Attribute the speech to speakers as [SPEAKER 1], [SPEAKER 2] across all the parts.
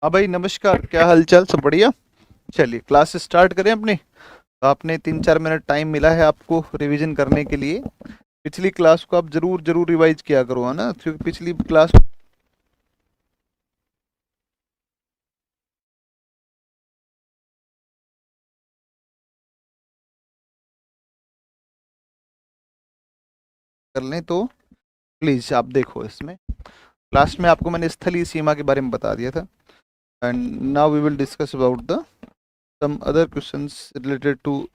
[SPEAKER 1] हाँ भाई, नमस्कार। क्या हालचाल? सब बढ़िया। चलिए क्लास स्टार्ट करें अपनी। तो आपने 3-4 मिनट टाइम मिला है आपको रिवीजन करने के लिए। पिछली क्लास को आप जरूर जरूर रिवाइज किया करो, है ना, क्योंकि पिछली क्लास कर लें तो प्लीज आप देखो। इसमें लास्ट में आपको मैंने स्थलीय सीमा के बारे में बता दिया था। And now we will discuss about the some other questions related to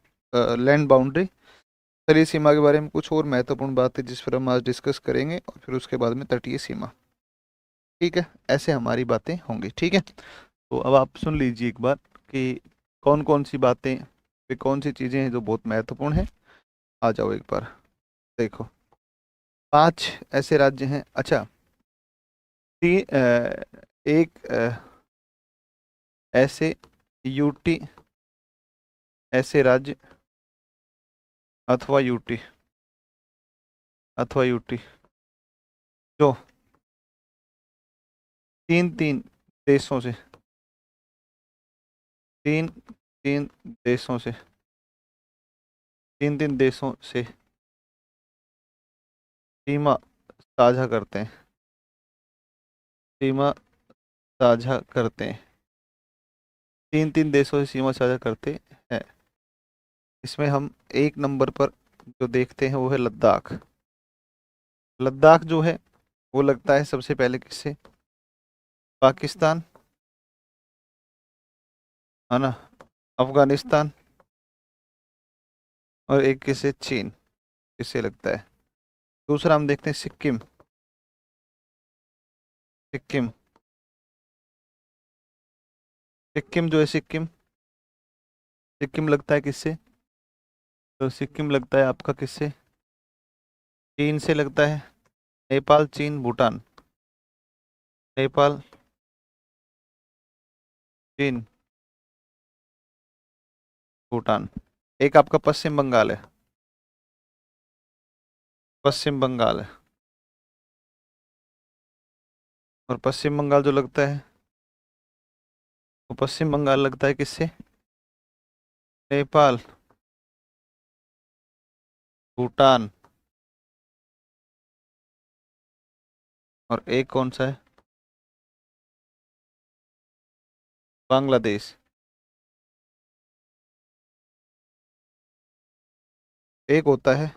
[SPEAKER 1] land boundary. स्थलीय सीमा के बारे में कुछ और महत्वपूर्ण बातें जिस पर हम आज डिस्कस करेंगे, और फिर उसके बाद में तटीय सीमा। ठीक है, ऐसे हमारी बातें होंगी। ठीक है, तो अब आप सुन लीजिए एक बार कि कौन कौन सी बातें, वे कौन सी चीज़ें हैं जो बहुत महत्वपूर्ण हैं। आ जाओ एक बार। देखो, 5 ऐसे राज्य हैं। अच्छा, एक ऐसे यूटी, ऐसे राज्य अथवा यूटी, अथवा यूटी जो तीन तीन देशों से, तीन तीन देशों से, तीन तीन देशों से सीमा साझा करते हैं, सीमा साझा करते हैं, तीन तीन देशों से सीमा साझा करते हैं। इसमें हम एक नंबर पर जो देखते हैं वो है लद्दाख। लद्दाख जो है वो लगता है सबसे पहले किससे? पाकिस्तान, है ना, अफगानिस्तान, और एक किससे? चीन। किससे लगता है? दूसरा हम देखते हैं सिक्किम। सिक्किम, सिक्किम जो है, सिक्किम, सिक्किम लगता है किससे? तो सिक्किम लगता है आपका किससे? चीन से लगता है। नेपाल, चीन, भूटान। नेपाल, चीन, भूटान। एक आपका पश्चिम बंगाल है। पश्चिम बंगाल है। और पश्चिम बंगाल जो लगता है, वो पश्चिम बंगाल लगता है किससे? नेपाल, भूटान, और एक कौन सा है? बांग्लादेश। एक होता है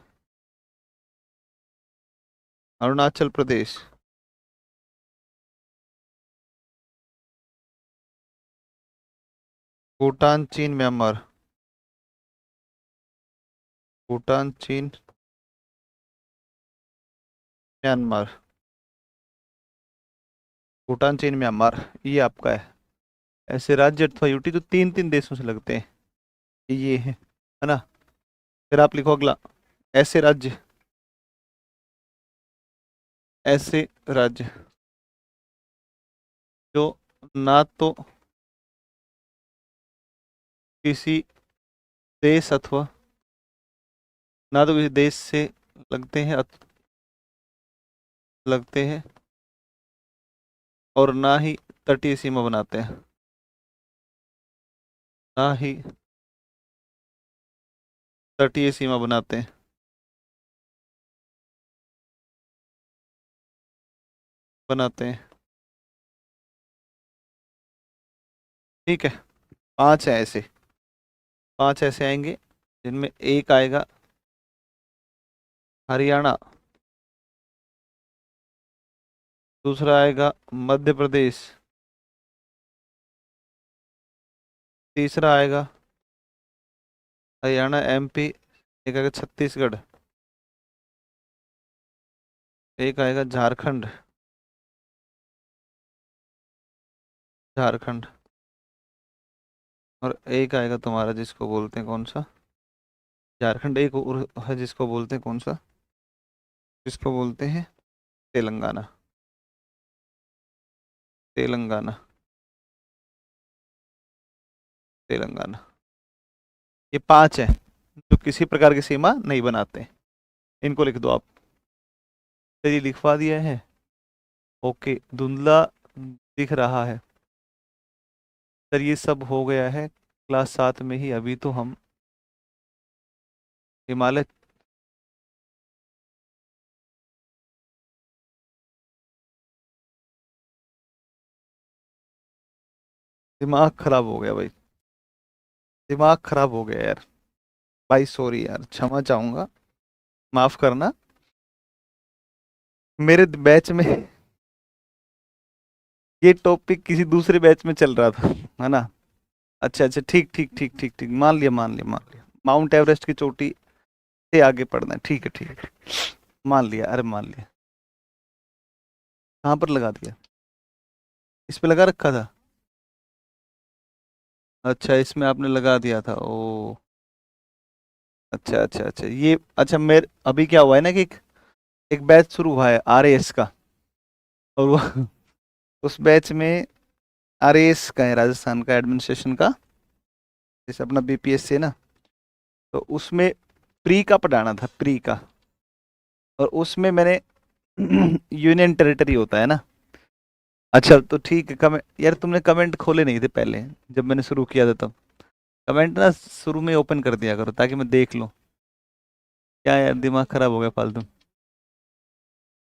[SPEAKER 1] अरुणाचल प्रदेश। भूटान, चीन, म्यांमार। भूटान, चीन, म्यांमार। भूटान, चीन, म्यांमार, ये आपका है ऐसे राज्य अथवा यूटी जो तीन तीन देशों से लगते हैं। ये है ना। फिर आप लिखो अगला, ऐसे राज्य, ऐसे राज्य जो ना तो किसी देश अथवा, ना तो किसी देश से लगते हैं, लगते हैं, और ना ही तटीय सीमा बनाते हैं, ना ही तटीय सीमा बनाते हैं, बनाते हैं। ठीक है, 5 है ऐसे। 5 ऐसे आएंगे जिनमें एक आएगा हरियाणा, दूसरा आएगा मध्य प्रदेश, तीसरा आएगा हरियाणा एमपी, एक आएगा छत्तीसगढ़, एक आएगा झारखंड, झारखंड, और एक आएगा तुम्हारा जिसको बोलते हैं कौन सा? झारखंड। एक और है जिसको बोलते हैं कौन सा? जिसको बोलते हैं तेलंगाना। तेलंगाना, तेलंगाना। ये 5 हैं जो किसी प्रकार की सीमा नहीं बनाते। इनको लिख दो आप। चलिए लिखवा दिया है। ओके, धुंधला दिख रहा है। सर ये सब हो गया है क्लास 7 में ही, अभी तो हम हिमालय। दिमाग खराब हो गया भाई, दिमाग खराब हो गया यार। भाई सॉरी यार, क्षमा चाहूंगा, माफ करना। मेरे बैच में ये टॉपिक किसी दूसरे बैच में चल रहा था, है ना। अच्छा अच्छा, ठीक ठीक ठीक ठीक ठीक, मान लिया मान लिया मान लिया। माउंट एवरेस्ट की चोटी से आगे पढ़ना है, ठीक है ठीक है। मान लिया, अरे मान लिया। कहाँ पर लगा दिया? इस पे लगा रखा था। अच्छा, इसमें आपने लगा दिया था, ओ। अच्छा अच्छा अच्छा, ये अच्छा, मेरे अभी क्या हुआ है ना कि एक बैच शुरू हुआ है आरएएस का, और वो उस बैच में आरएएस का है, राजस्थान का एडमिनिस्ट्रेशन का, जैसे अपना बीपीएससी है ना। तो उसमें प्री का पढ़ाना था, प्री का। और उसमें मैंने यूनियन टेरिटरी होता है ना। अच्छा तो ठीक है, कमेंट यार, तुमने कमेंट खोले नहीं थे पहले जब मैंने शुरू किया था तब। कमेंट ना शुरू में ओपन कर दिया करो ताकि मैं देख लूँ। क्या यार, दिमाग खराब हो गया फालतू।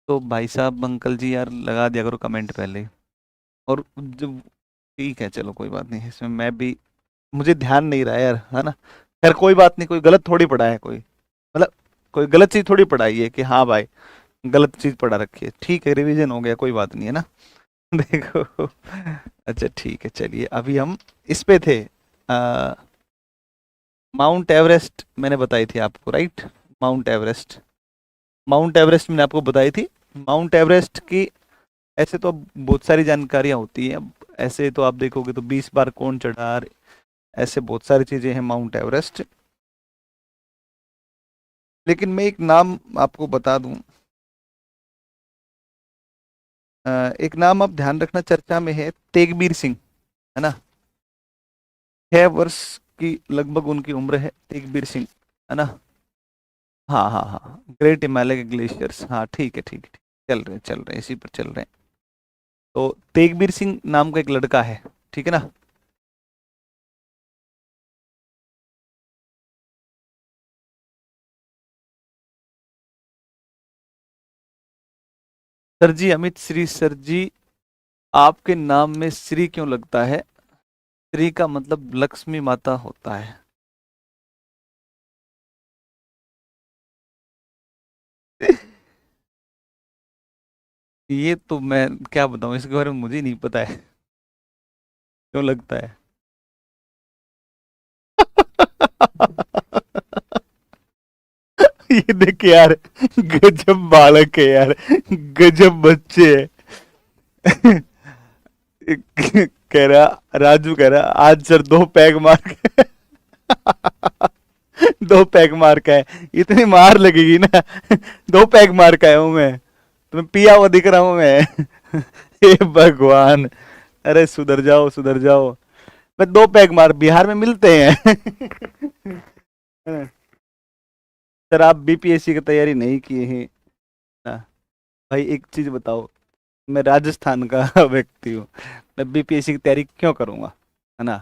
[SPEAKER 1] तो भाई साहब अंकल जी यार, लगा दिया करो कमेंट पहले ही। और जब, ठीक है चलो कोई बात नहीं, इसमें मैं भी, मुझे ध्यान नहीं रहा यार, है ना। खैर कोई बात नहीं, कोई गलत थोड़ी पढ़ा है कोई, मतलब कोई गलत चीज़ थोड़ी पढ़ाई है कि हाँ भाई गलत चीज़ पढ़ा रखी है। ठीक है, रिवीजन हो गया, कोई बात नहीं है ना। देखो, अच्छा ठीक है, चलिए अभी हम इस पे थे। माउंट एवरेस्ट मैंने बताई थी आपको, right. Mount Everest, mount Everest मैंने आपको बताई थी। माउंट एवरेस्ट की ऐसे तो अब बहुत सारी जानकारियां होती हैं। अब ऐसे तो आप देखोगे तो 20 बार कौन चढ़ा, ऐसे बहुत सारी चीजें हैं माउंट एवरेस्ट। लेकिन मैं एक नाम आपको बता दूं, एक नाम आप ध्यान रखना, चर्चा में है, तेगबीर सिंह, है ना। 6 वर्ष की लगभग उनकी उम्र है, तेगबीर सिंह, है ना। हाँ हाँ हाँ, ग्रेट हिमालय के ग्लेशियर्स, हाँ ठीक है ठीक है ठीक। चल रहे हैं, इसी पर चल रहे हैं। तो तेगबीर सिंह नाम का एक लड़का है, ठीक है ना। सर जी, अमित श्री सर जी, आपके नाम में श्री क्यों लगता है? श्री का मतलब लक्ष्मी माता होता है। ये तो मैं क्या बताऊं, इसके बारे में मुझे नहीं पता है क्यों लगता है। ये देख यार, गजब बालक है यार, गजब बच्चे है। कह रहा, राजू कह रहा आज सर 2 पैग मार के 2 पैग मार का है, इतनी मार लगेगी ना। 2 पैग मार का हूं मैं, तुम्हें पिया हुआ दिख रहा हूं मैं। हे भगवान, अरे सुधर जाओ सुधर जाओ। मैं 2 पैग मार, बिहार में मिलते हैं। सर आप बीपीएससी की तैयारी नहीं किए हैं ना। भाई एक चीज बताओ, मैं राजस्थान का व्यक्ति हूँ, मैं बीपीएससी की तैयारी क्यों करूंगा, है ना।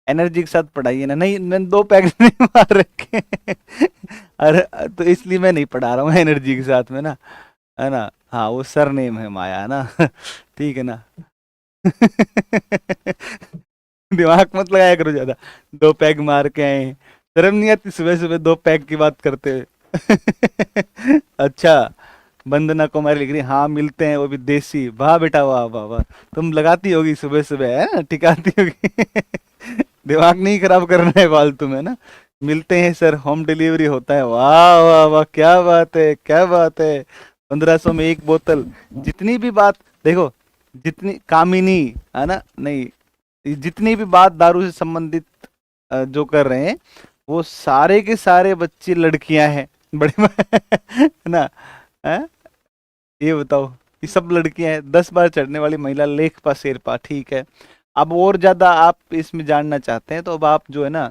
[SPEAKER 1] एनर्जी के साथ पढ़ाइए ना, नहीं मैंने 2 पैग नहीं मार रखे। अरे तो इसलिए मैं नहीं पढ़ा रहा हूँ एनर्जी के साथ में ना, है ना। हाँ वो सर नेम है माया, है ना। ठीक है ना। दिमाग मत लगाया करो ज्यादा। 2 पैग मार के आए, शर्म नहीं आती सुबह सुबह 2 पैग की बात करते हुए। अच्छा, वंदना कुमारी लिख रही, हाँ मिलते हैं, वो भी देसी, वाह बेटा वाह वाह वाह। तुम लगाती होगी सुबह सुबह, है ना, टिकाती होगी। दिमाग नहीं खराब करना है फालतू में ना। मिलते हैं सर, होम डिलीवरी होता है, वाह वाह वाह, क्या बात है क्या बात है। 1500 में एक बोतल। जितनी भी बात, देखो, जितनी कामिनी, है ना, नहीं, जितनी भी बात दारू से संबंधित जो कर रहे हैं, वो सारे के सारे बच्चे लड़कियां हैं, बड़े। है ना। है, ये बताओ, ये सब लड़कियां हैं। 10 बार चढ़ने वाली महिला लेखपा शेरपा, ठीक है। अब और ज्यादा आप इसमें जानना चाहते हैं तो अब आप जो है ना,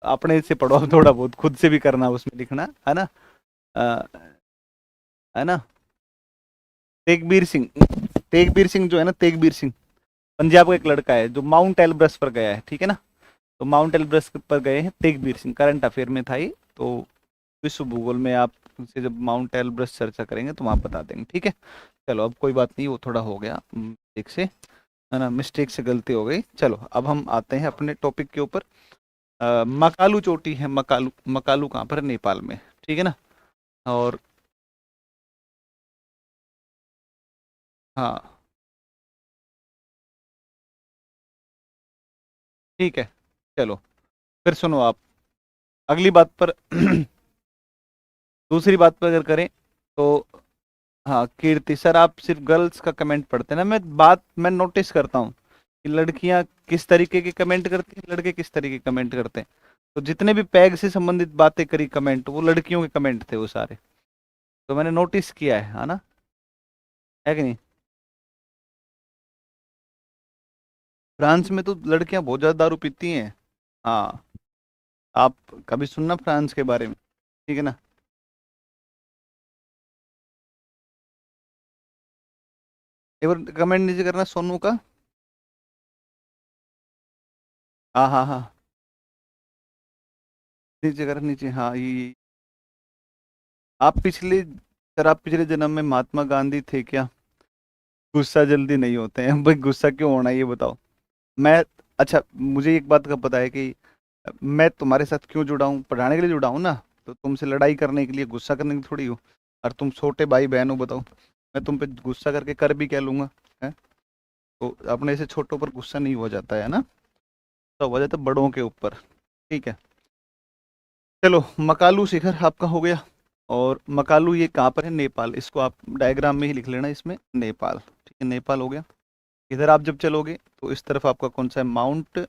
[SPEAKER 1] अपने से पढ़ो, अब थोड़ा बहुत खुद से भी करना उसमें लिखना, है ना। अ, है ना। तेगबीर सिंह, तेगबीर सिंह जो है ना, तेगबीर सिंह, पंजाब का एक लड़का है जो माउंट एलब्रस पर गया है, ठीक है ना। तो माउंट एलब्रस पर गए हैं तेगबीर सिंह, करंट अफेयर में था ये। तो विश्व भूगोल में आप से जब माउंट एलब्रस चर्चा करेंगे तो वहाँ बता देंगे, ठीक है। चलो अब कोई बात नहीं, वो थोड़ा हो गया मिस्टेक से, है ना, मिस्टेक से गलती हो गई। चलो अब हम आते हैं अपने टॉपिक के ऊपर। मकालू चोटी है, मकालू, मकालू कहाँ पर है? नेपाल में, ठीक है ना। और हाँ ठीक है। चलो फिर सुनो आप, अगली बात पर दूसरी बात पर अगर करें तो, हाँ कीर्ति सर, आप सिर्फ गर्ल्स का कमेंट पढ़ते हैं ना। मैं नोटिस करता हूँ कि लड़कियां किस तरीके के कमेंट करती हैं, लड़के किस तरीके के कमेंट करते हैं। तो जितने भी पैग से संबंधित बातें करी कमेंट, वो लड़कियों के कमेंट थे वो सारे। तो मैंने नोटिस किया है ना, है कि नहीं। फ्रांस में तो लड़कियां बहुत ज्यादा दारू पीती हैं। हाँ, आप कभी सुनना फ्रांस के बारे में, ठीक है ना। एक बार कमेंट नीचे करना सोनू का। हाँ हाँ हाँ, नीचे कर, नीचे, हाँ ये आप पिछले, सर आप पिछले जन्म में महात्मा गांधी थे क्या? गुस्सा जल्दी नहीं होते हैं भाई, गुस्सा क्यों होना है ये बताओ। मैं, अच्छा मुझे एक बात का पता है कि मैं तुम्हारे साथ क्यों जुड़ा हूँ, पढ़ाने के लिए जुड़ा हूँ ना। तो तुमसे लड़ाई करने के लिए, गुस्सा करने के लिए थोड़ी हो। और तुम छोटे भाई बहन हो, बताओ मैं तुम पे गुस्सा करके कर भी क्या लूंगा, है। तो अपने से छोटों पर गुस्सा नहीं हो जाता है ना, तो हो जाता है बड़ों के ऊपर, ठीक है। चलो मकालू शिखर आपका हो गया। और मकालू ये कहाँ पर है? नेपाल। इसको आप डायग्राम में ही लिख लेना इसमें, नेपाल, ठीक है, नेपाल हो गया। इधर आप जब चलोगे तो इस तरफ आपका कौन सा है? माउंट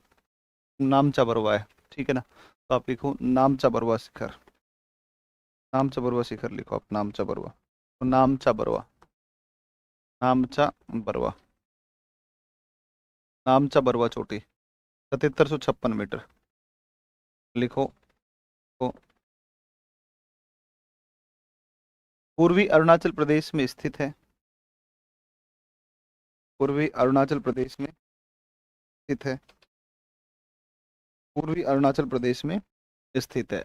[SPEAKER 1] नामचा बरवा है, ठीक है ना। तो आप लिखो नामचा बरवा शिखर, नामचा बरवा शिखर लिखो आप, नामचा बरवा। तो नामचा बरवा, नामचा बरवा, नामचा बरवा चोटी 7756 मीटर लिखो। तो पूर्वी अरुणाचल प्रदेश में स्थित है, पूर्वी अरुणाचल प्रदेश में स्थित है, पूर्वी अरुणाचल प्रदेश में स्थित है।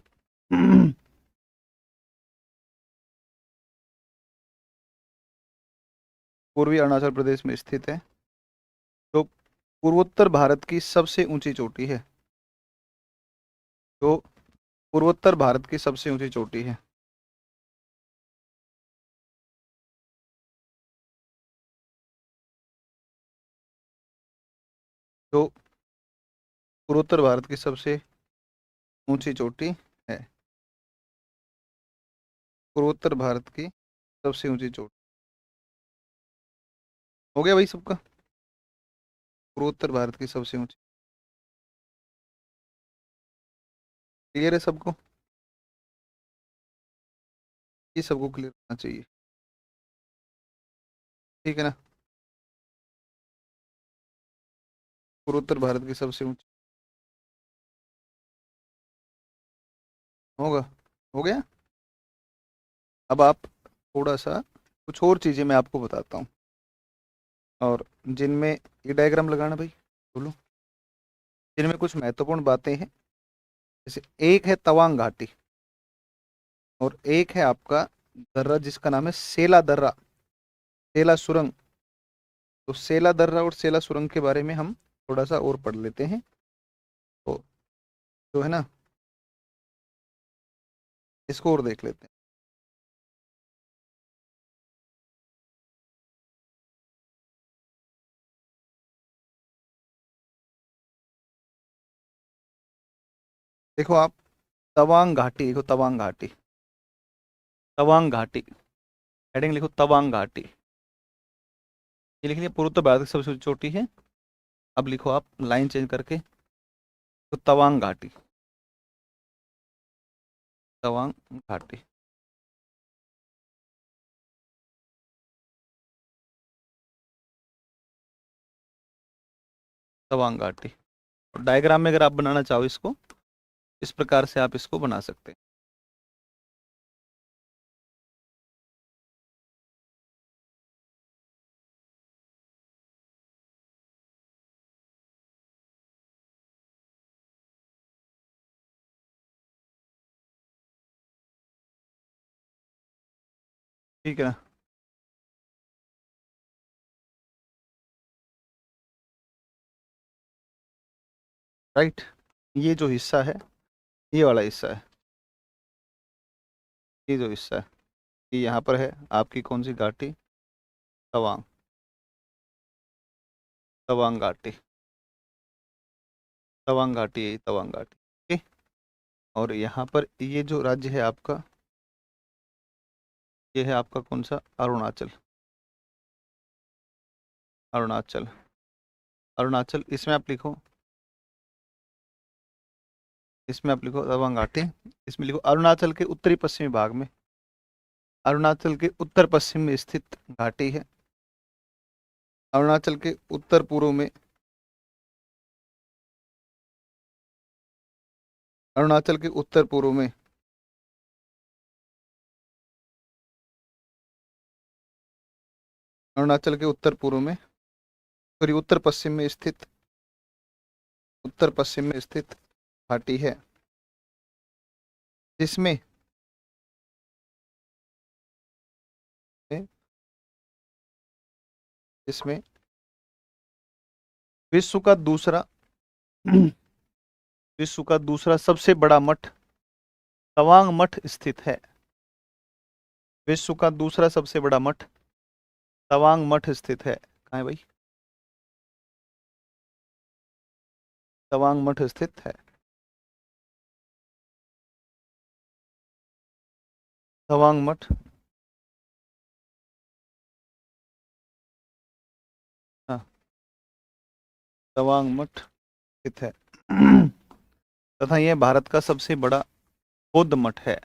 [SPEAKER 1] पूर्वी अरुणाचल प्रदेश में स्थित है। जो पूर्वोत्तर भारत की सबसे ऊंची चोटी है, जो पूर्वोत्तर भारत की सबसे ऊंची चोटी है। जो पूर्वोत्तर भारत की सबसे ऊंची चोटी है, पूर्वोत्तर भारत की सबसे ऊंची चोटी। हो गया भाई सबका? पूर्वोत्तर भारत की सबसे ऊंची, क्लियर है सबको? ये सबको क्लियर होना चाहिए, ठीक है ना। पूर्वोत्तर भारत की सबसे ऊंची, होगा, हो गया। अब आप थोड़ा सा कुछ और चीजें मैं आपको बताता हूँ, और जिनमें ये डायग्राम लगाना भाई, बोलो, जिनमें कुछ महत्वपूर्ण बातें हैं। जैसे एक है तवांग घाटी, और एक है आपका दर्रा जिसका नाम है सेला दर्रा, सेला सुरंग। तो सेला दर्रा और सेला सुरंग के बारे में हम थोड़ा सा और पढ़ लेते हैं। तो जो है ना, इसको और देख लेते हैं। देखो आप, तवांग घाटी देखो, तवांग घाटी, तवांग घाटी, हेडिंग लिखो तवांग घाटी। ये लिख लिया, पूर्वोत्तर भारत की सबसे ऊंची चोटी है। अब लिखो आप लाइन चेंज करके, तो तवांग घाटी, तवांग घाटी, तवांग घाटी। और डायग्राम में अगर आप बनाना चाहो इसको, इस प्रकार से आप इसको बना सकते हैं। ठीक है ना। राइट, ये जो हिस्सा है, ये वाला हिस्सा है, ये जो हिस्सा है, ये यहाँ पर है आपकी कौन सी घाटी, तवांग, तवांग घाटी, तवांग घाटी, यही तवांग घाटी। ठीक। और यहाँ पर ये जो राज्य है आपका, ये है आपका कौन सा, अरुणाचल, अरुणाचल, अरुणाचल, इसमें आप लिखो, इसमें आप लिखो तवांग घाटी, इसमें लिखो अरुणाचल के उत्तरी पश्चिमी भाग में, अरुणाचल के उत्तर पश्चिम में स्थित घाटी है, अरुणाचल के उत्तर पूर्व में, अरुणाचल के उत्तर पूर्व में, अरुणाचल के उत्तर पूर्व में, सॉरी उत्तर पश्चिम में स्थित, उत्तर पश्चिम में स्थित घाटी है, जिसमें जिसमें विश्व का दूसरा विश्व का दूसरा सबसे बड़ा मठ तवांग मठ स्थित है, विश्व का दूसरा सबसे बड़ा मठ तवांग मठ स्थित है। कहाँ है भाई, तवांग मठ स्थित है, तवांग मठ, हाँ, तवांग मठ स्थित है तथा यह भारत का सबसे बड़ा बौद्ध मठ है,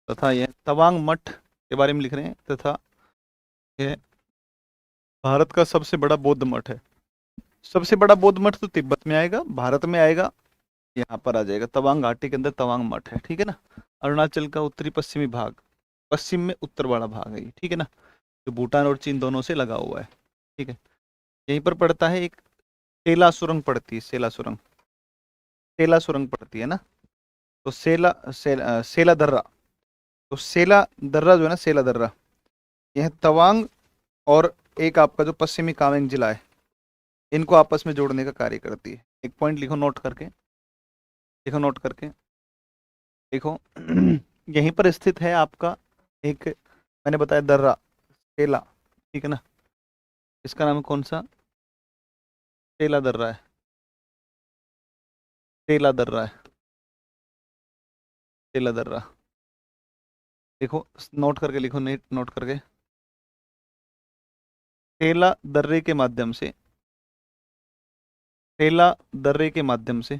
[SPEAKER 1] तथा यह तवांग मठ के बारे में लिख रहे हैं, तथा यह भारत का सबसे बड़ा बौद्ध मठ है। सबसे बड़ा बौद्ध मठ तो तिब्बत में आएगा, भारत में आएगा, यहाँ पर आ जाएगा तवांग घाटी के अंदर तवांग मठ है। ठीक है ना। अरुणाचल का उत्तरी पश्चिमी भाग, पश्चिम में उत्तर वाला भाग है ये, ठीक है ना, जो भूटान और चीन दोनों से लगा हुआ है। ठीक है, यहीं पर पड़ता है एक सेला सुरंग पड़ती है, सेला सुरंग, सेला सुरंग पड़ती है ना। तो सेला दर्रा, तो सेला दर्रा जो है ना, सेला दर्रा, यह तवांग और एक आपका जो पश्चिमी कामेंग जिला है, इनको आपस में जोड़ने का कार्य करती है। एक पॉइंट लिखो नोट करके, लिखो नोट करके, देखो यहीं पर स्थित है आपका एक, मैंने बताया दर्रा, सेला, ठीक है ना, इसका नाम कौन सा, सेला दर्रा है, सेला दर्रा है, सेला दर्रा, देखो नोट करके लिखो, नोट करके, सेला दर्रे के माध्यम से, सेला दर्रे के माध्यम से,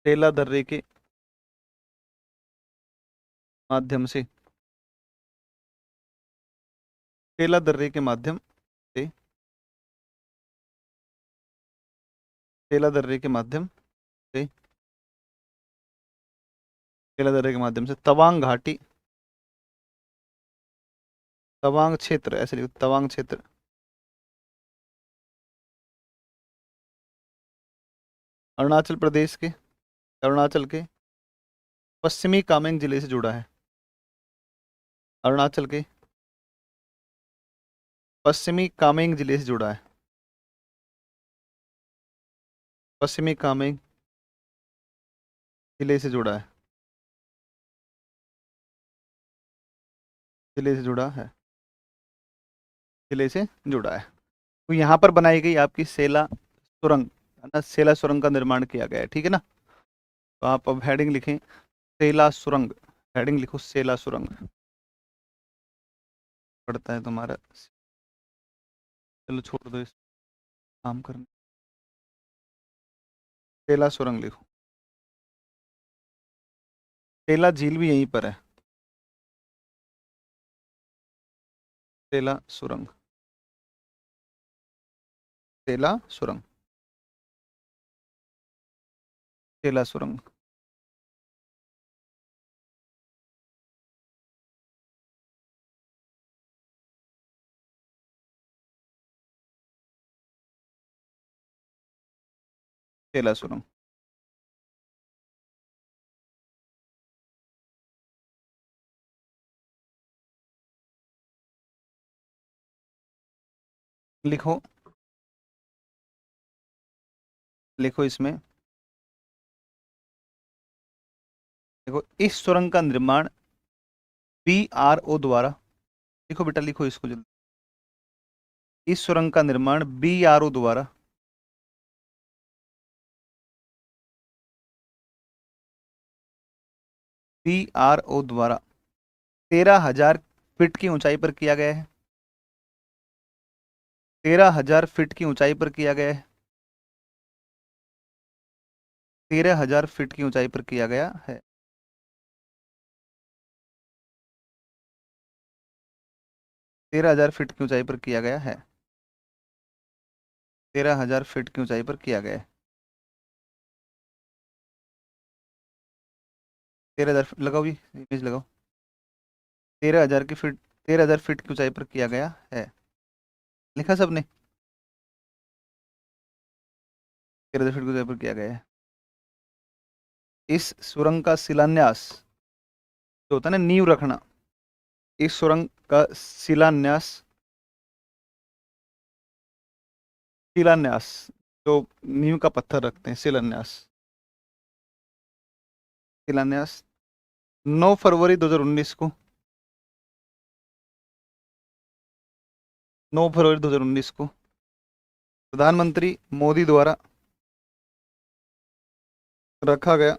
[SPEAKER 1] सेला दर्रे के माध्यम से, सेला दर्रे के माध्यम से, सेला दर्रे के माध्यम से, सेला दर्रे के माध्यम से तवांग घाटी, तवांग क्षेत्र, ऐसे लिखो तवांग क्षेत्र, अरुणाचल प्रदेश के, अरुणाचल के पश्चिमी कामेंग जिले से जुड़ा है, अरुणाचल के पश्चिमी कामेंग जिले से जुड़ा है, पश्चिमी कामेंग जिले से जुड़ा है, जिले से जुड़ा है, जिले से जुड़ा है। तो यहाँ पर बनाई गई आपकी सेला सुरंग, है ना, सेला सुरंग का निर्माण किया गया है। ठीक है ना। तो आप अब हेडिंग लिखें सेला सुरंग, हेडिंग लिखो सेला सुरंग, पड़ता है तुम्हारा, चलो छोड़ दो इस काम करने, सेला सुरंग लिखो, सेला झील भी यहीं पर है, सेला सुरंग, सेला सुरंग, सेला सुरंग, सेला सुरंग। लिखो लिखो इसमें, देखो इस सुरंग का निर्माण BRO द्वारा, लिखो बेटा लिखो इसको जल्दी, इस सुरंग का निर्माण BRO द्वारा, BRO द्वारा 13,000 फीट की ऊंचाई पर किया गया है। 13,000 फीट की ऊंचाई पर किया गया है। 13,000 फीट की ऊंचाई पर किया गया है। 13,000 फीट की ऊंचाई पर किया गया है। 13,000 फीट की ऊंचाई पर किया गया है। 13,000 लगाओ, भी इमेज लगाओ। 13,000 फीट की ऊंचाई पर किया गया है। लिखा सबने? 13,000 फीट की ऊंचाई पर किया गया है। इस सुरंग का शिलान्यास, जो होता है ना नींव रखना, इस सुरंग का शिलान्यास, शिलान्यास जो नींव का पत्थर रखते हैं, शिलान्यास, शिलान्यास 9 फरवरी 2019 को, 9 फरवरी 2019 को प्रधानमंत्री मोदी द्वारा रखा गया।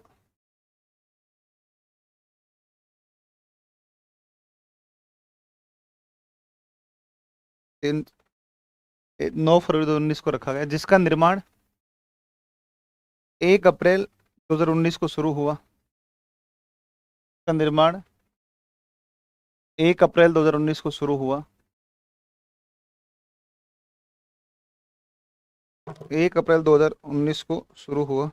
[SPEAKER 1] इन 9 फरवरी 2019 को रखा गया, जिसका निर्माण 1 अप्रैल 2019 को शुरू हुआ। का निर्माण 1 अप्रैल 2019 को शुरू हुआ। 1 अप्रैल 2019 को शुरू हुआ,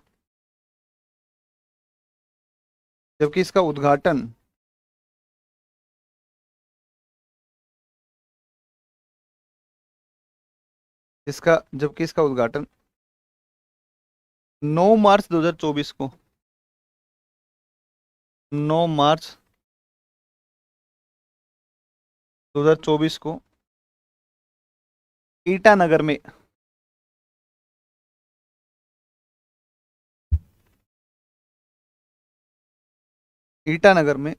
[SPEAKER 1] जबकि इसका उद्घाटन जबकि इसका उद्घाटन 9 मार्च 2024 को, 9 मार्च 2024 को ईटानगर में, ईटानगर में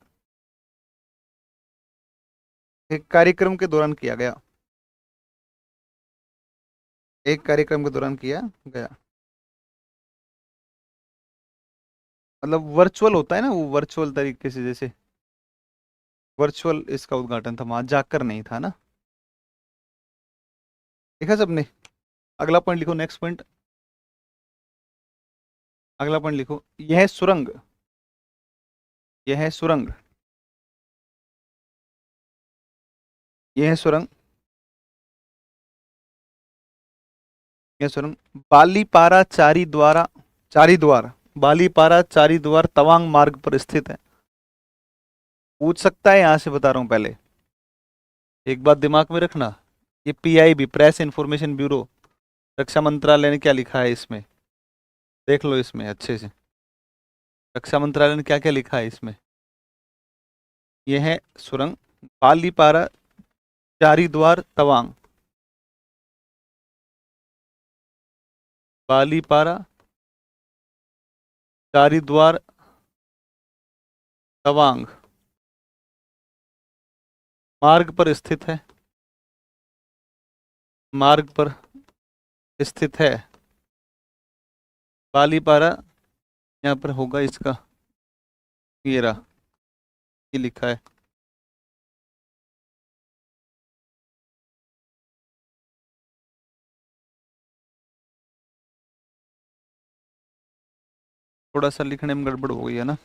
[SPEAKER 1] एक कार्यक्रम के दौरान किया गया। एक कार्यक्रम के दौरान किया गया, मतलब वर्चुअल होता है ना, वो वर्चुअल तरीके से, जैसे वर्चुअल इसका उद्घाटन था, वहां जाकर नहीं था ना। देखा सबने? अगला पॉइंट लिखो, नेक्स्ट पॉइंट, अगला पॉइंट लिखो। यह सुरंग यह सुरंग यह सुरंग बालीपारा चारी द्वार बालीपारा चारी द्वार तवांग मार्ग पर स्थित है। पूछ सकता है, यहां से बता रहा हूं पहले, एक बात दिमाग में रखना, ये PIB, प्रेस इंफॉर्मेशन ब्यूरो, रक्षा मंत्रालय ने क्या लिखा है इसमें, देख लो इसमें अच्छे से, रक्षा मंत्रालय ने क्या क्या लिखा है इसमें। यह है सुरंग बालीपारा चारी द्वार तवांग, बालीपारा चारी द्वार तवांग मार्ग पर स्थित है, मार्ग पर स्थित है। बालीपारा यहाँ पर होगा इसका, ये रहा, ये लिखा है। थोड़ा सा लिखने में गड़बड़ हो गई है ना,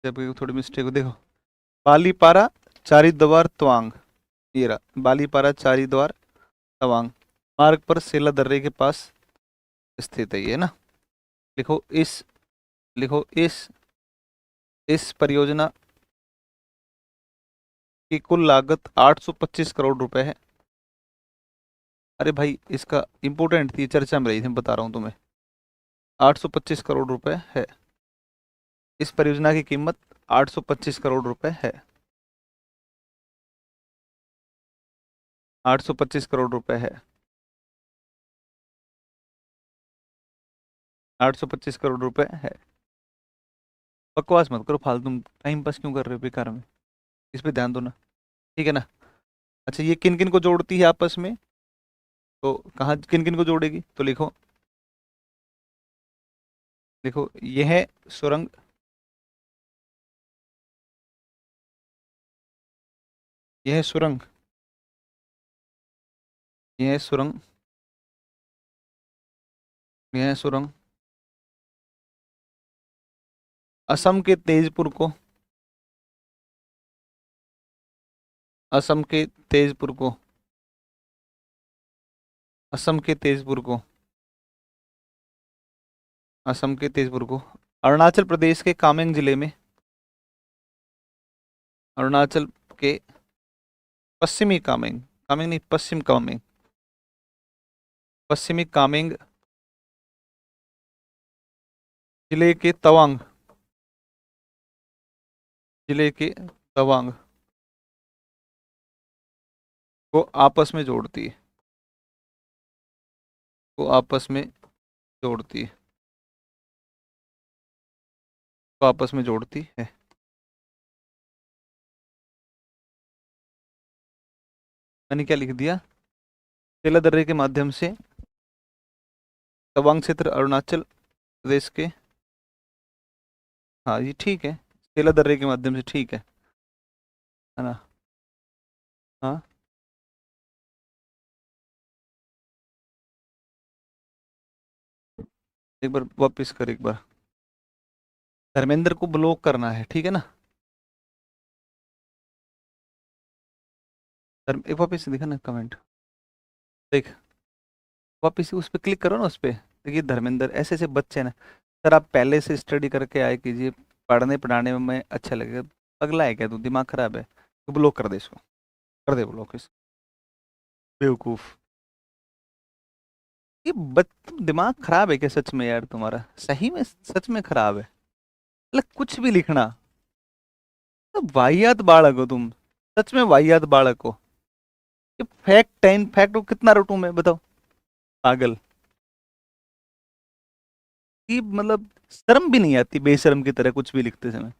[SPEAKER 1] जब थोड़ी मिस्टेक हो, देखो बालीपारा चारी द्वार तवांग, ये रहा बालीपारा चारी द्वार तवांग मार्ग पर सेला दर्रे के पास स्थित है ये ना। लिखो इस परियोजना की कुल लागत 825 करोड़ रुपए है। अरे भाई, इसका इंपोर्टेंट थी, चर्चा में रही थी, बता रहा हूँ तुम्हें, 825 करोड़ रुपए है। इस परियोजना की कीमत 825 करोड़ रुपए है। 825 करोड़ रुपए है। 825 करोड़ रुपए है। बकवास मत करो फालतू, टाइम पास क्यों कर रहे हो बेकार में, इस पे ध्यान दो ना, ठीक है ना। अच्छा ये किन किन को जोड़ती है आपस में, तो कहाँ किन किन को जोड़ेगी, तो लिखो, देखो ये है सुरंग, ये है सुरंग, ये है सुरंग, ये है सुरंग। असम के तेजपुर को, असम के तेजपुर को, असम के तेजपुर को, असम के तेजपुर को, अरुणाचल प्रदेश के कामेंग जिले में, अरुणाचल के पश्चिमी कामेंग, कामेंग नहीं पश्चिम कामेंग, पश्चिमी कामेंग जिले के तवांग, जिले के तवांग को आपस में जोड़ती है, को आपस में जोड़ती है, को आपस में जोड़ती है। मैंने क्या लिख दिया, सेला दर्रे के माध्यम से तवांग क्षेत्र अरुणाचल प्रदेश के, हाँ ये ठीक है, सेला दर्रे के माध्यम से ठीक है ना। हाँ एक बार वापिस कर एक बार, धर्मेंद्र को ब्लॉक करना है, ठीक है ना। एक वापिस दिखा ना कमेंट, देख वापिस उस पर क्लिक करो ना, उस पर देखिए धर्मेंद्र, ऐसे ऐसे बच्चे ना, सर आप पहले से स्टडी करके आए कीजिए, पढ़ने पढ़ाने में मैं अच्छा लगेगा, अगला है क्या तू, दिमाग खराब है, तो ब्लॉक कर दे इसको, कर दे ब्लॉक इसको, बेवकूफ। ये दिमाग खराब है क्या सच में यार तुम्हारा, सही में सच में खराब है, मतलब कुछ भी लिखना, तो वाहियात बालक हो तुम, सच में वाहियात बालक हो। ये फैक्ट 10 फैक्ट को कितना रटूं मैं बताओ, पागल। ये मतलब शर्म भी नहीं आती बेशर्म की तरह कुछ भी लिखते समय,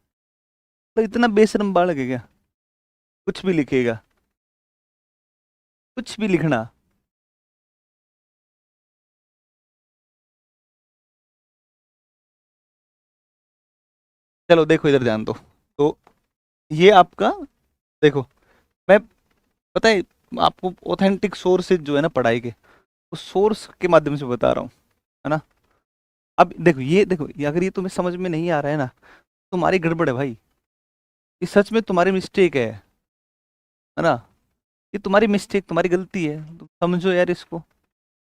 [SPEAKER 1] तो इतना बेशर्म बालक है क्या, कुछ भी लिखेगा, कुछ भी लिखना। चलो देखो इधर ध्यान दो, तो ये आपका, देखो मैं, पता है आपको ऑथेंटिक सोर्सेज जो है ना पढ़ाई के, उस सोर्स के माध्यम से बता रहा हूँ, है ना। अब देखो ये अगर ये तुम्हें समझ में नहीं आ रहा है ना, तुम्हारी गड़बड़ है भाई, ये सच में तुम्हारी मिस्टेक है ना, ये तुम्हारी मिस्टेक, तुम्हारी गलती है, तुम समझो यार इसको,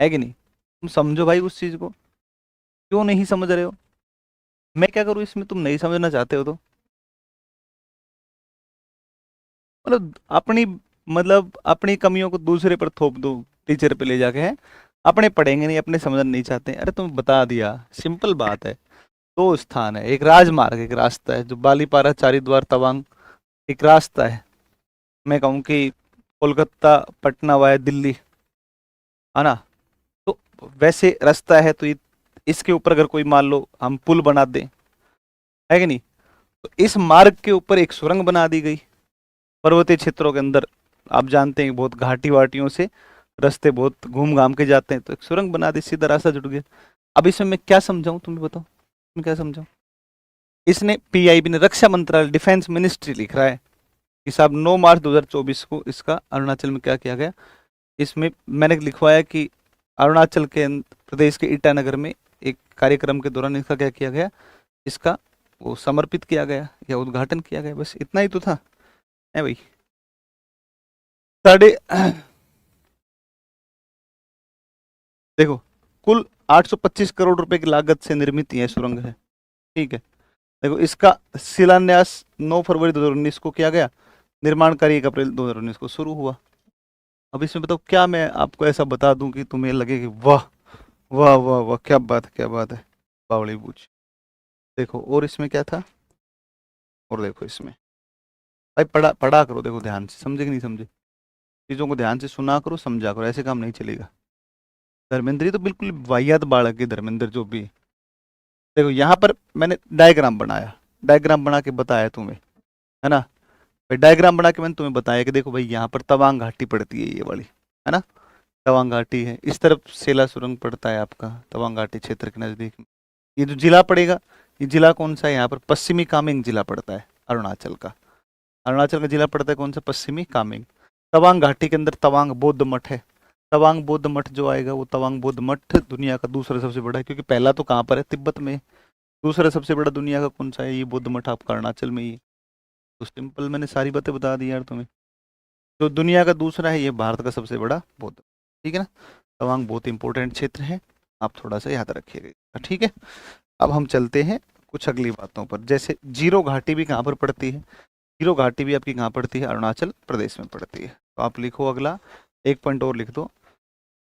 [SPEAKER 1] है कि नहीं, तुम समझो भाई उस चीज को, क्यों नहीं समझ रहे हो, मैं क्या करूँ इसमें, तुम नहीं समझना चाहते हो तो, मतलब अपनी, मतलब अपनी कमियों को दूसरे पर थोप दो, टीचर पे ले जाके है, अपने पढ़ेंगे नहीं, अपने समझना नहीं चाहते, अरे तुम बता दिया, सिंपल बात है। दो स्थान है, एक राजमार्ग एक रास्ता है जो बालीपारा चारीद्वार तवांग, एक रास्ता है, मैं कहूँ कि कोलकाता पटना वाया दिल्ली, है ना। तो वैसे रास्ता है, तो इसके ऊपर अगर कोई मान लो हम पुल बना दें, है कि नहीं, तो इस मार्ग के ऊपर एक सुरंग बना दी गई, पर्वतीय क्षेत्रों के अंदर आप जानते हैं बहुत घाटी वाटियों से रास्ते बहुत घूम घाम के जाते हैं, तो एक सुरंग बना दी, सीधा रास्ता जुड़ गया। अब इसमें मैं क्या समझाऊं, तुम्हें बताओ मैं क्या समझाऊं, इसने पीआईबी ने, रक्षा मंत्रालय डिफेंस मिनिस्ट्री लिख रहा है कि साहब 9 मार्च 2024 को इसका अरुणाचल में क्या किया गया, इसमें मैंने लिखवाया कि अरुणाचल के प्रदेश के ईटानगर में एक कार्यक्रम के दौरान इसका क्या किया गया, इसका वो समर्पित किया गया या उद्घाटन किया गया, बस इतना ही तो था, है भाई। साढ़े देखो कुल 825 करोड़ रुपए की लागत से निर्मित यह सुरंग है, ठीक है। देखो इसका शिलान्यास 9 फरवरी 2019 को किया गया, निर्माण कार्य 1 अप्रैल 2019 को शुरू हुआ। अब इसमें बताओ क्या मैं आपको ऐसा बता दूं कि तुम्हें लगे कि वाह वाह वाह वाह क्या बात है क्या बात है, बावड़ी बूझ। देखो और इसमें क्या था, और देखो इसमें, भाई पढ़ा पढ़ा करो, देखो ध्यान से, समझे कि नहीं समझे, चीज़ों को ध्यान से सुना करो, समझा करो, ऐसे काम नहीं चलेगा। धर्मेंद्र, ये तो बिल्कुल वाहियात बालक है धर्मेंद्र जो भी। देखो यहाँ पर मैंने डायग्राम बनाया, डायग्राम बना के बताया तुम्हें, है ना भाई। डायग्राम बना के मैंने तुम्हें बताया कि देखो भाई यहाँ पर तवांग घाटी पड़ती है ये वाली, है ना। तवांग घाटी है, इस तरफ सेला सुरंग पड़ता है आपका तवांग घाटी क्षेत्र के नजदीक में। ये जो जिला पड़ेगा, ये जिला कौन सा है, यहाँ पर पश्चिमी कामेंग जिला पड़ता है अरुणाचल का। अरुणाचल का जिला पड़ता है कौन सा, पश्चिमी कामेंग। तवांग घाटी के अंदर तवांग बौद्ध मठ है। तवांग बौद्ध मठ जो आएगा वो तवांग बौद्ध मठ दुनिया का दूसरा सबसे बड़ा है, क्योंकि पहला तो कहाँ पर है, तिब्बत में। दूसरा सबसे बड़ा दुनिया का कौन सा है, ये बौद्ध मठ आपका अरुणाचल में ही है। तो सिंपल मैंने सारी बातें बता दी यार तुम्हें। जो दुनिया का दूसरा है, ये भारत का सबसे बड़ा बौद्ध, ठीक है ना। तवांग बहुत इंपॉर्टेंट क्षेत्र है, आप थोड़ा सा याद रखिएगा, ठीक है। अब हम चलते हैं कुछ अगली बातों पर, जैसे जीरो घाटी भी कहाँ पर पड़ती है। जीरो घाटी भी आपकी कहाँ पड़ती है, अरुणाचल प्रदेश में पड़ती है। तो आप लिखो अगला, एक पॉइंट और लिख दो।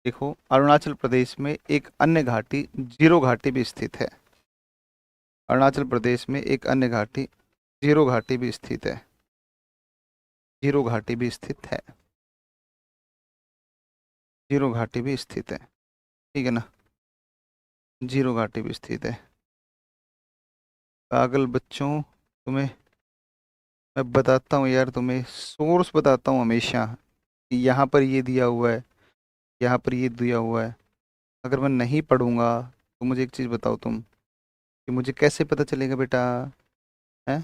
[SPEAKER 1] देखो अरुणाचल प्रदेश में एक अन्य घाटी जीरो घाटी भी स्थित है। अरुणाचल प्रदेश में एक अन्य घाटी जीरो घाटी भी स्थित है। जीरो घाटी भी स्थित है, जीरो घाटी भी स्थित है, ठीक है ना। जीरो घाटी भी स्थित है। पागल बच्चों, तुम्हें मैं बताता हूँ यार, तुम्हें सोर्स बताता हूँ हमेशा कि यहाँ पर ये दिया हुआ है, यहाँ पर ये दिया हुआ है। अगर मैं नहीं पढ़ूंगा तो मुझे एक चीज़ बताओ तुम, कि मुझे कैसे पता चलेगा बेटा, है।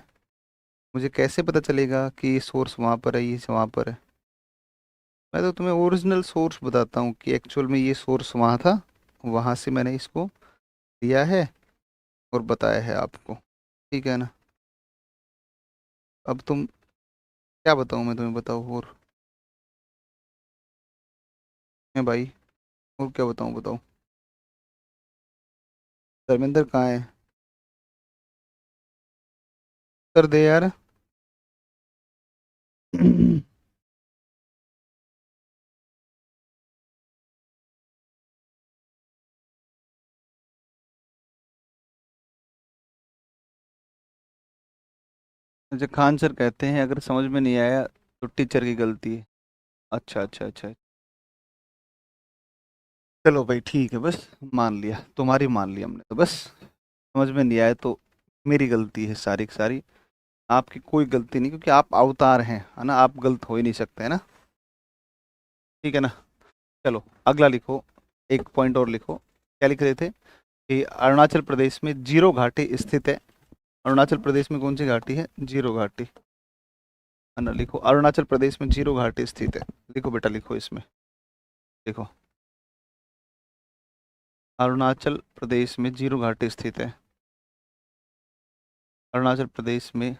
[SPEAKER 1] मुझे कैसे पता चलेगा कि ये सोर्स वहाँ पर है, ये वहाँ पर है। मैं तो तुम्हें ओरिजिनल सोर्स बताता हूँ कि एक्चुअल में ये सोर्स वहाँ था, वहाँ से मैंने इसको लिया है और बताया है आपको, ठीक है ना। अब तुम क्या बताऊँ मैं तुम्हें, बताओ और है भाई, और क्या बताऊँ बताओ। धर्मेंद्र कहाँ है, कर दे यार। मुझे खान सर कहते हैं अगर समझ में नहीं आया तो टीचर की गलती है। अच्छा अच्छा अच्छा, चलो भाई ठीक है, बस मान लिया, तुम्हारी मान ली हमने तो बस। समझ में नहीं आया तो मेरी गलती है सारी की सारी, आपकी कोई गलती नहीं, क्योंकि आप अवतार हैं, है ना, आप गलत हो ही नहीं सकते, है ना, ठीक है ना। चलो अगला लिखो, एक पॉइंट और लिखो, क्या लिख रहे थे कि अरुणाचल प्रदेश में जीरो घाटी स्थित है। अरुणाचल प्रदेश में कौन सी घाटी है, जीरो घाटी, है ना। लिखो अरुणाचल प्रदेश में जीरो घाटी स्थित है, लिखो बेटा लिखो इसमें, देखो अरुणाचल प्रदेश में जीरो घाटी स्थित है। अरुणाचल प्रदेश में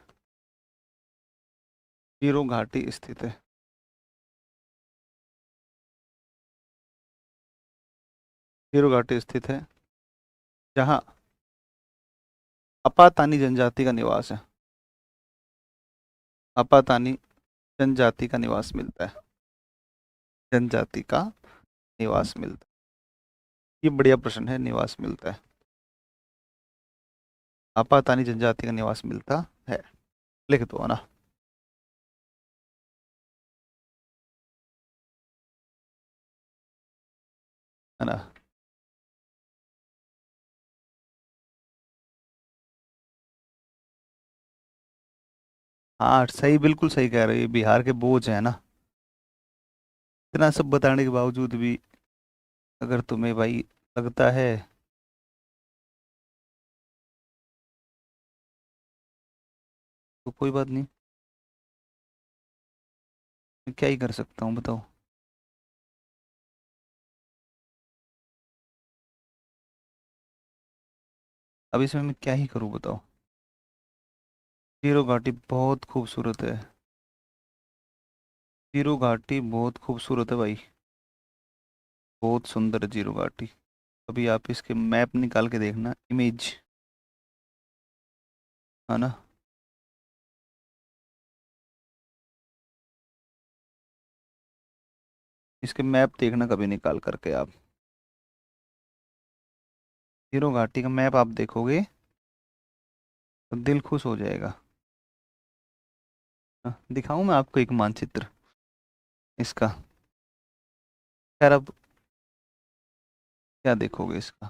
[SPEAKER 1] जीरो घाटी स्थित है। जीरो घाटी स्थित है जहाँ अपातानी जनजाति का निवास है। अपातानी जनजाति का निवास मिलता है, जनजाति का निवास मिलता है, ये बढ़िया प्रश्न है, निवास मिलता है, अपातानी जनजाति का निवास मिलता है, लिख दो, है ना। है ना। हाँ सही, बिल्कुल सही कह रहे हो, ये बिहार के बोझ है ना। इतना सब बताने के बावजूद भी अगर तुम्हें भाई लगता है, तो कोई बात नहीं, मैं क्या ही कर सकता हूँ बताओ। अब इसमें मैं क्या ही करूँ बताओ। जीरो घाटी बहुत खूबसूरत है, जीरो घाटी बहुत खूबसूरत है भाई, बहुत सुंदर है जीरो घाटी। अभी आप इसके मैप निकाल के देखना, इमेज, है ना। इसके मैप देखना कभी निकाल करके आप, जीरो घाटी का मैप आप देखोगे तो दिल खुश हो जाएगा। दिखाऊं मैं आपको एक मानचित्र इसका, खैर अब क्या देखोगे इसका,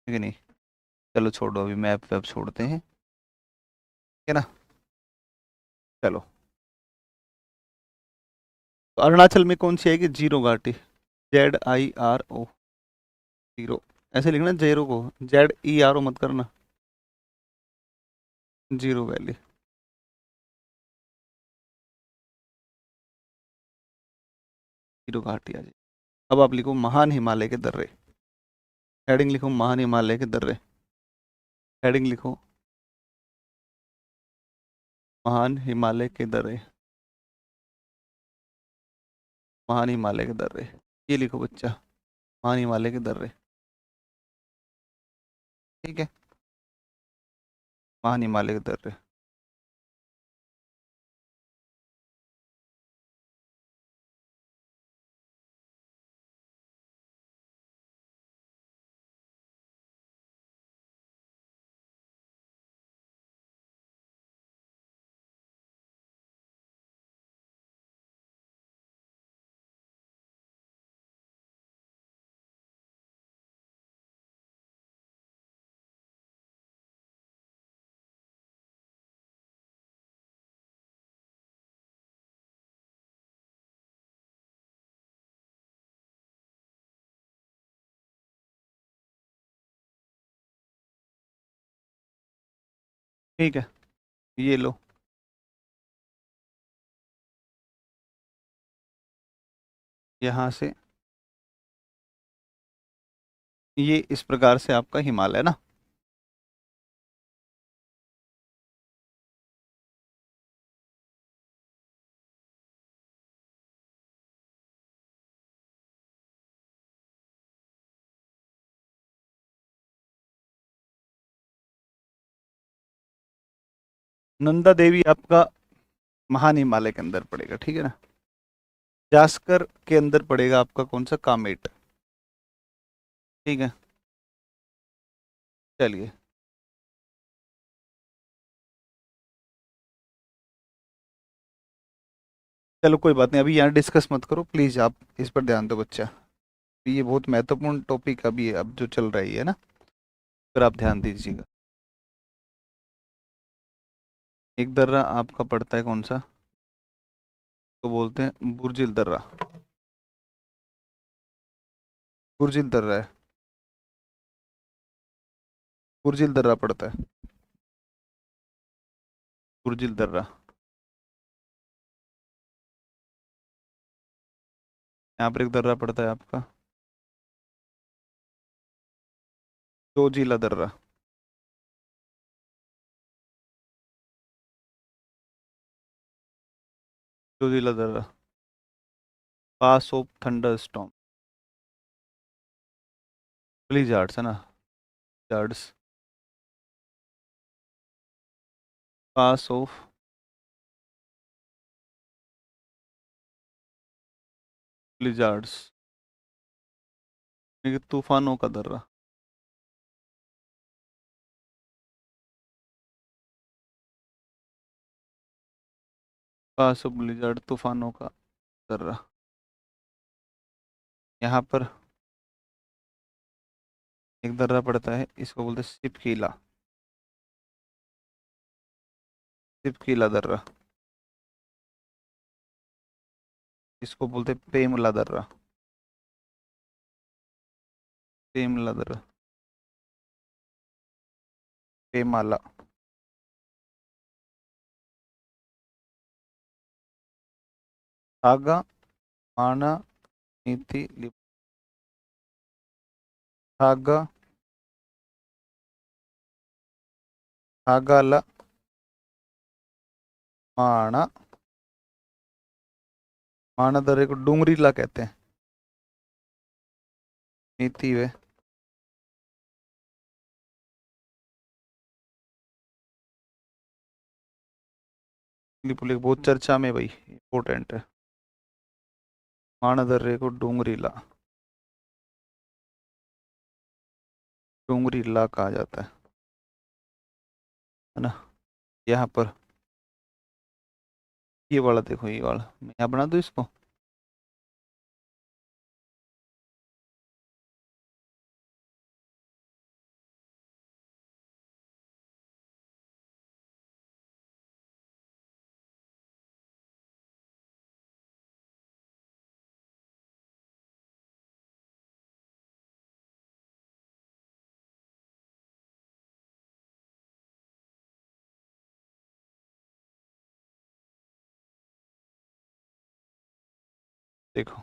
[SPEAKER 1] ठीक है नहीं। चलो छोड़ो, अभी मैप वैप छोड़ते हैं, ठीक है ना। चलो, तो अरुणाचल में कौन सी आएगी, जीरो घाटी, ZIRO, जीरो। ऐसे लिखना जीरो को, ZERO मत करना, जीरो वैली। जीरो घाटी आ जाए। अब आप लिखो महान हिमालय के दर्रे, हेडिंग लिखो महान हिमालय के दर्रे, हेडिंग लिखो महान हिमालय के दर्रे, महान हिमालय के दर्रे, ये लिखो बच्चा, महान हिमालय के दर्रे, ठीक है, महान हिमालय के दर्रे। ठीक है, ये लो, यहाँ से ये इस प्रकार से आपका हिमालय ना। नंदा देवी आपका महान हिमालय के अंदर पड़ेगा, ठीक है ना। जास्कर के अंदर पड़ेगा आपका कौन सा, कामेट, ठीक है। चलिए, चलो कोई बात नहीं, अभी यहाँ डिस्कस मत करो प्लीज, आप इस पर ध्यान दो बच्चा, ये बहुत महत्वपूर्ण टॉपिक अभी अब जो चल रही है ना, पर आप ध्यान दीजिएगा। एक दर्रा आपका पड़ता है कौन सा, तो बोलते हैं बुर्जिल दर्रा, बुर्जिल दर्रा है, बुर्जिल दर्रा पड़ता है, बुर्जिल दर्रा। यहाँ पर एक दर्रा पड़ता है आपका जोजिला दर्रा, जोजिला दर्रा, पास ऑफ थंडर स्टॉर्म, ब्लिज़ार्ड्स है ना, ब्लिज़ार्ड्स, पास ऑफ ब्लिज़ार्ड्स, ये तूफानों का दर्रा, पास ऑफ ब्लिज़ार्ड, तूफानों का दर्रा। यहाँ पर एक दर्रा पड़ता है, इसको बोलते हैं सिपकीला, सिपकीला दर्रा, इसको बोलते हैं पेमला दर्रा, पेमला दर्रा, पेमाला। आगा, माना, नीति, आगा, आगाला, माना, माना दर्रे को डूंगरीला कहते हैं, नीति वे, पुलिक बहुत चर्चा में भाई, इंपॉर्टेंट है। माना दर्रे को डूंगरीला, डूंगरीला कहा जाता है ना। यहाँ पर ये वाला देखो, ये वाला मैं यहाँ बना दूँ इसको, देखो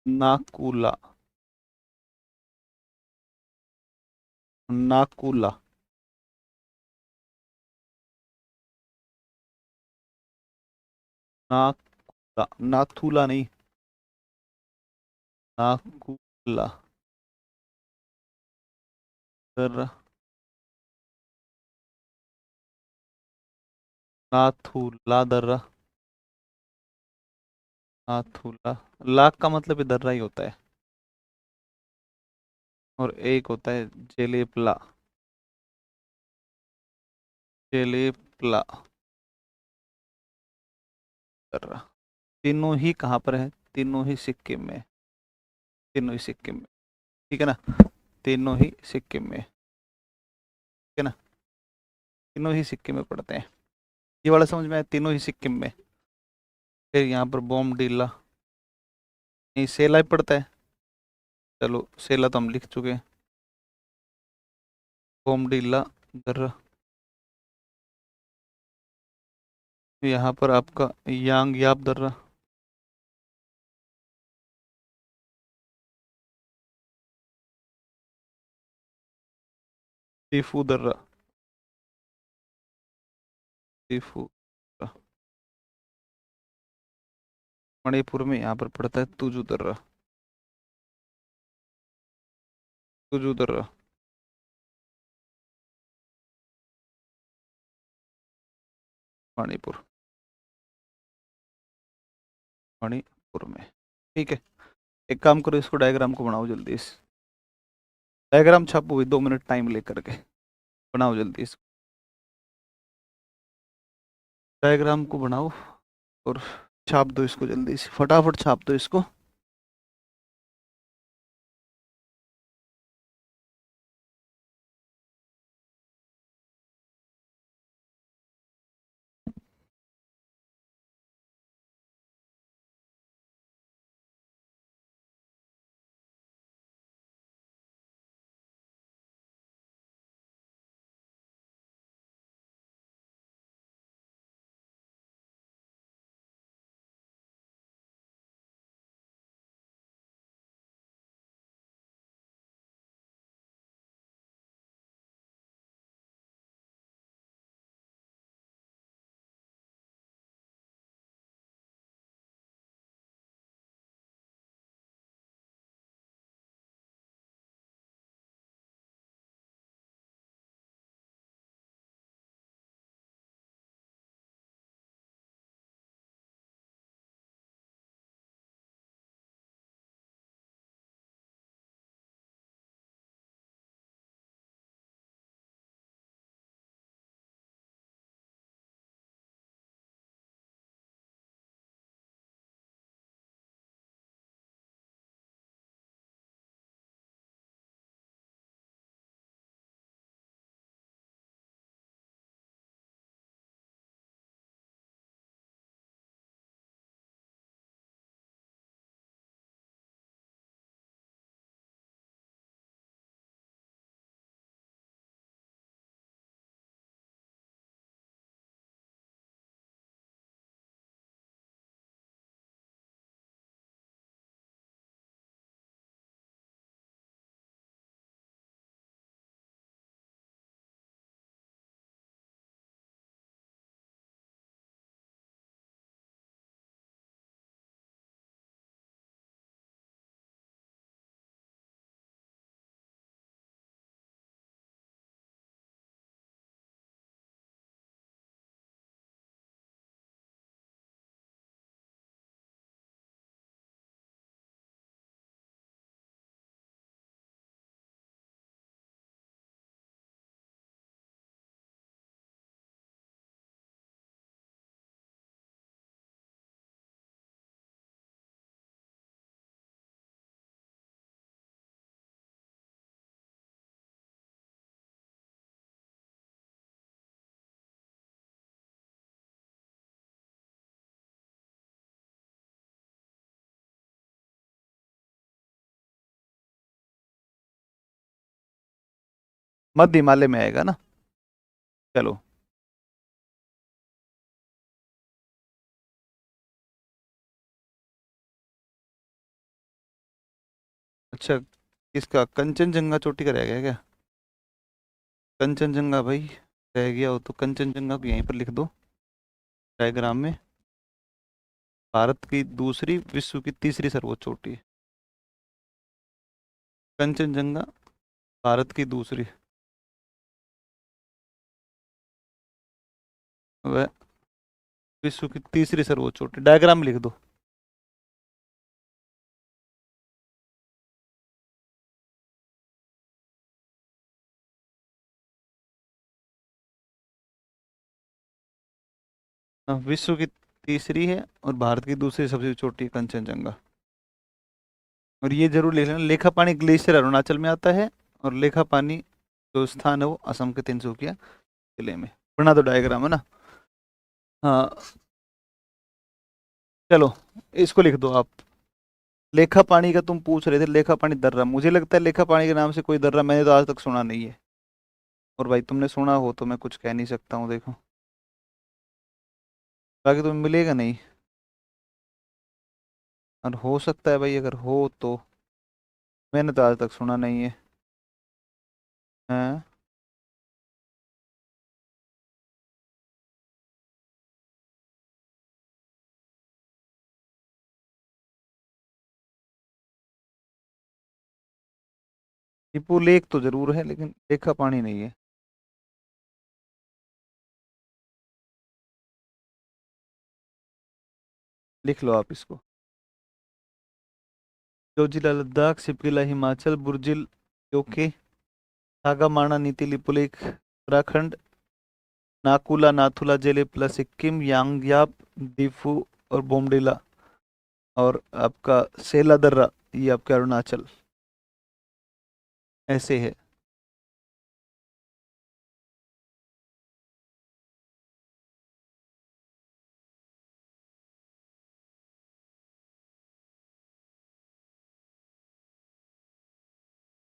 [SPEAKER 1] नाकुला, नाकुला, नाकुला, नाथुला नहीं, नाकुला। दर्रा, नाथुला दर्रा, नाथुला। लाख का मतलब इधर ही होता है, और एक होता है जेलेपला, जेलेपला दर्रा। तीनों ही कहाँ पर है? तीनों ही सिक्किम में, तीनों ही सिक्किम में। ठीक है ना, तीनों ही सिक्किम में, ठीक है ना, तीनों ही सिक्किम में पड़ते हैं। ये वाला समझ में आया, तीनों ही सिक्किम में। फिर यहाँ पर बोमडीला, नहीं सेला ही पड़ता है। चलो सेला तो हम लिख चुके हैं। बोमडीला दर्रा, यहाँ पर आपका यांग याप दर्रा, सीफू दर्रा, सीफू दर्रा। मणिपुर में यहाँ पर पड़ता है तुजू दर्रा, तुजू दर्रा। मणिपुर, मणिपुर में। ठीक है, एक काम करो, इसको डायग्राम को बनाओ जल्दी से। डायग्राम छापो भी, 2 मिनट टाइम लेकर के बनाओ जल्दी इसको। डायग्राम को बनाओ और छाप दो इसको, जल्दी से फटाफट छाप दो इसको। मध्य हिमालय में आएगा ना। चलो, अच्छा, किसका कंचनजंगा चोटी का रह गया क्या? कंचनजंगा भाई रह गया हो तो कंचनजंगा को यहीं पर लिख दो डायग्राम में। भारत की दूसरी, विश्व की तीसरी सर्वोच्च चोटी है कंचनजंगा, भारत की दूसरी, वह विश्व की तीसरी सर्वोच्च चोटी, डायग्राम में लिख दो। हाँ, विश्व की तीसरी है और भारत की दूसरी सबसे छोटी कंचनजंगा। और ये जरूर लिख लेना, लेखापानी ग्लेशियर अरुणाचल में आता है और लेखापानी जो स्थान है वो असम के तिनसुकिया जिले में। बना दो डायग्राम है ना। हाँ, चलो इसको लिख दो आप। लेखा पानी का तुम पूछ रहे थे, लेखा पानी दर्रा, मुझे लगता है लेखा पानी के नाम से कोई दर्रा मैंने तो आज तक सुना नहीं है। और भाई तुमने सुना हो तो मैं कुछ कह नहीं सकता हूँ, देखो बाकी तुम्हें मिलेगा नहीं। और हो सकता है भाई, अगर हो तो मैंने तो आज तक सुना नहीं है। हैं? टीपू लेक तो जरूर है लेकिन लेखा पानी नहीं है। लिख लो आप इसको। जोजिला लद्दाख, सिपकिला हिमाचल, बुर्जिल यूके, सागा माणा नीति लिपुलेख उत्तराखंड, नाकुला नाथुला जेले प्लस सिक्किम, यांगयाप, दीफू और बोमडिला, और आपका सेला दर्रा ये आपका अरुणाचल, ऐसे है।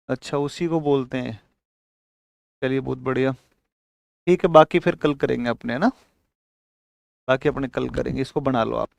[SPEAKER 1] अच्छा, उसी को बोलते हैं। चलिए बहुत बढ़िया। ठीक है, बाकी फिर कल करेंगे अपने, है ना। बाकी अपने कल करेंगे, इसको बना लो आप।